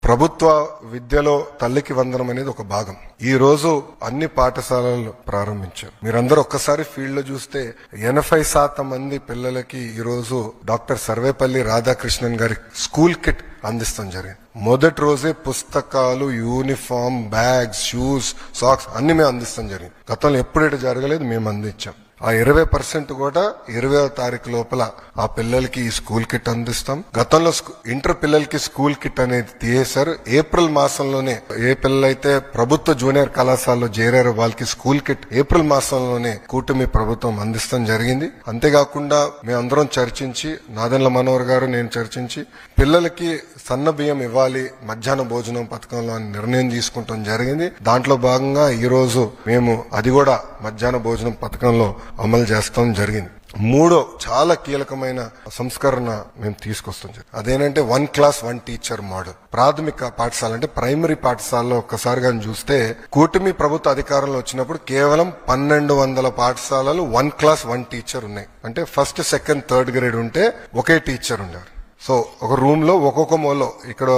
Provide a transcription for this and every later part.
ప్రభుత్వ విద్యలో తల్లికి వందనం అనేది ఒక భాగం. ఈ రోజు అన్ని పాఠశాలలు ప్రారంభించారు. మీరందరూ ఒక్కసారి ఫీల్డ్ లో చూస్తే 80% మంది పిల్లలకి ఈ రోజు డాక్టర్ సర్వేపల్లి రాధాకృష్ణన్ గారి స్కూల్ కిట్ అందిస్తాం జరిగింది. మొదటి రోజే పుస్తకాలు, యూనిఫామ్, బ్యాగ్స్, షూస్, సాక్స్ అన్ని మేము అందిస్తాం జరిగింది. గతంలో ఎప్పుడైతే జరగలేదు, మేము అందించాం. ఆ 20% కూడా 20వ తారీఖు లోపల ఆ పిల్లలకి ఈ స్కూల్ కిట్ అందిస్తాం. గతంలో ఇంటర్ పిల్లలకి స్కూల్ కిట్ అనేది తీసేశారు. ఏప్రిల్ మాసంలోనే ఏ పిల్లలైతే ప్రభుత్వ జూనియర్ కళాశాలలో చేరారో వాళ్ళకి స్కూల్ కిట్ ఏప్రిల్ మాసంలోనే కూటమి ప్రభుత్వం అందిస్తాం జరిగింది. అంతేకాకుండా మేమందరం చర్చించి, నాదెండ్ల మనోహర్ గారు నేను చర్చించి పిల్లలకి సన్న బియ్యం ఇవ్వాలి మధ్యాహ్న భోజనం పథకంలో అని నిర్ణయం తీసుకుంటాం జరిగింది. దాంట్లో భాగంగా ఈ రోజు మేము అది కూడా మధ్యాహ్న భోజనం పథకంలో అమలు చేస్తాం జరిగింది. మూడో చాలా కీలకమైన సంస్కరణ మేము తీసుకొస్తాం. అదేంటంటే 1 క్లాస్ 1 టీచర్ మోడల్. ప్రాథమిక పాఠశాల అంటే ప్రైమరీ పాఠశాలలో ఒక్కసారి కానీ చూస్తే కూటమి ప్రభుత్వ అధికారంలో వచ్చినప్పుడు కేవలం 1200 పాఠశాలలు 1 క్లాస్ 1 టీచర్ ఉన్నాయి. అంటే ఫస్ట్, సెకండ్, థర్డ్ గ్రేడ్ ఉంటే ఒకే టీచర్ ఉండేవారు. సో ఒక రూమ్ లో ఒక్కొక్క మూలలో, ఇక్కడ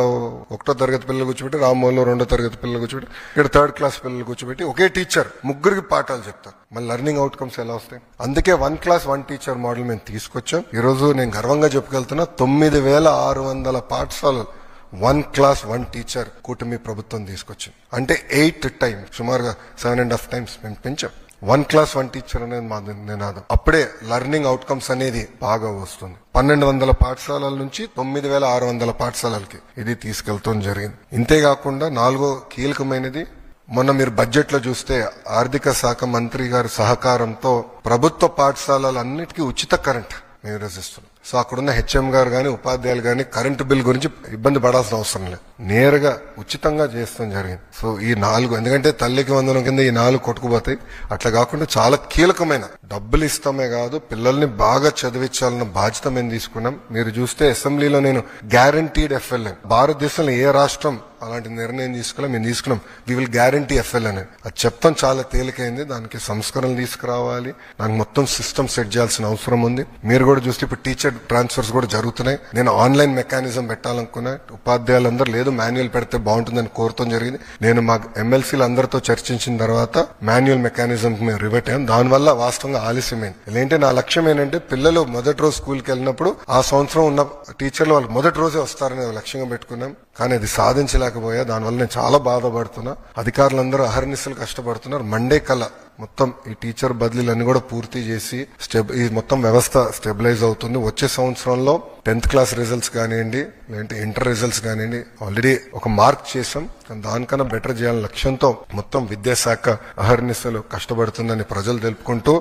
1వ తరగతి పిల్లలు కూర్చోబెట్టి, రామూలలో 2వ తరగతి పిల్లలు కూర్చోబెట్టి, ఇక్కడ 3rd క్లాస్ పిల్లలు కూర్చోబెట్టి ఒకే టీచర్ ముగ్గురికి పాఠాలు చెప్తారు. మళ్ళీ లెర్నింగ్ అవుట్కమ్స్ ఎలా వస్తాయి? అందుకే 1 క్లాస్ 1 టీచర్ మోడల్ మేము తీసుకొచ్చాం. ఈ రోజు నేను గర్వంగా చెప్పుకెళ్తున్నా, 9600 పాఠశాలలు 1 క్లాస్ 1 టీచర్ కూటమి ప్రభుత్వం తీసుకొచ్చింది. అంటే 8 టైమ్స్, సుమారుగా 7.5 టైమ్స్ మేము పెంచాం. 1 క్లాస్ 1 టీచర్ అనేది మా నినాదం. అప్పుడే లెర్నింగ్ అవుట్కమ్స్ అనేది బాగా వస్తుంది. 1200 పాఠశాలల నుంచి 9600 పాఠశాలలకి ఇది తీసుకెళ్తాం జరిగింది. ఇంతేకాకుండా 4వ కీలకమైనది, మొన్న మీరు బడ్జెట్ లో చూస్తే ఆర్థిక శాఖ మంత్రి గారి సహకారంతో ప్రభుత్వ పాఠశాలలన్నిటికీ ఉచిత కరెంట్ మేము రచిస్తున్నాం. సో అక్కడున్న హెచ్ఎం గారు గాని, ఉపాధ్యాయులు గాని కరెంటు బిల్ గురించి ఇబ్బంది పడాల్సిన అవసరం లేదు, నేరుగా ఉచితంగా చేస్తాం జరిగింది. సో ఈ 4, ఎందుకంటే తల్లికి వందనం కింద ఈ 4 కొట్టుకుపోతాయి. అట్లా కాకుండా చాలా కీలకమైన డబ్బులు ఇస్తామే కాదు, పిల్లల్ని బాగా చదివించాలన్న బాధ్యత మేము తీసుకున్నాం. మీరు చూస్తే అసెంబ్లీలో నేను గ్యారంటీడ్ ఎఫ్ఎల్ఎన్, భారతదేశంలో ఏ రాష్ట్రం అలాంటి నిర్ణయం తీసుకోవాలి, మేము తీసుకున్నాం. We will guarantee FLN. అది చెప్తాం చాలా తేలికైంది. దానికి సంస్కరణలు తీసుకురావాలి, దానికి మొత్తం సిస్టమ్ సెట్ చేయాల్సిన అవసరం ఉంది. మీరు కూడా చూస్తే ఇప్పుడు టీచర్ ట్రాన్స్ఫర్స్ కూడా జరుగుతున్నాయి. నేను ఆన్లైన్ మెకానిజం పెట్టాలనుకున్నా, ఉపాధ్యాయులందరూ లేదు మాన్యువల్ పెడితే బాగుంటుందని కోరటం జరిగింది. నేను మా ఎమ్మెల్సీలు అందరితో చర్చించిన తర్వాత మాన్యువల్ మెకానిజం మేము రివర్ట్ అయ్యాం. దానివల్ల వాస్తవంగా ఆలస్యమైంది. ఏంటంటే నా లక్ష్యం ఏంటంటే పిల్లలు మొదటి రోజు స్కూల్కి వెళ్ళినప్పుడు ఆ సంవత్సరం ఉన్న టీచర్లు వాళ్ళు మొదటి రోజే వస్తారని లక్ష్యంగా పెట్టుకున్నాం. కానీ అది సాధించలేకపోయా. దానివల్ల నేను చాలా బాధపడుతున్నా. అధికారులందరూ అహర్నిశలు కష్టపడుతున్నారు. మండే కల్లా మొత్తం ఈ టీచర్ బదిలీలన్నీ కూడా పూర్తి చేసి ఈ మొత్తం వ్యవస్థ స్టెబిలైజ్ అవుతుంది. వచ్చే సంవత్సరంలో 10th క్లాస్ రిజల్ట్స్ కానివ్వండి, లేదంటే ఇంటర్ రిజల్ట్స్ కానివ్వండి, ఆల్రెడీ ఒక మార్క్ చేసాం. దానికన్నా బెటర్ చేయాలని లక్ష్యంతో మొత్తం విద్యాశాఖ అహర్నిశలు కష్టపడుతుందని ప్రజలు తెలుపుకుంటూ